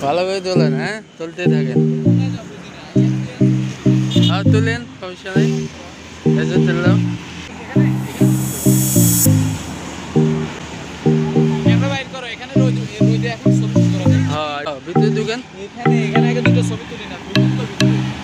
ভালোভাবে তোলেন, হ্যাঁ তুলতে থাকেন। আর তুলেন, সমস্যা নাই। এই যে তুললাম। ক্যামেরা বাইর করো, এখানে রোদে এখন ছবি শুট করা যায়। হ্যাঁ ভিতরে ঢুকেন। এখানে আগে দুটো ছবি তুলি না, ঢুকুন তো ভিতরে।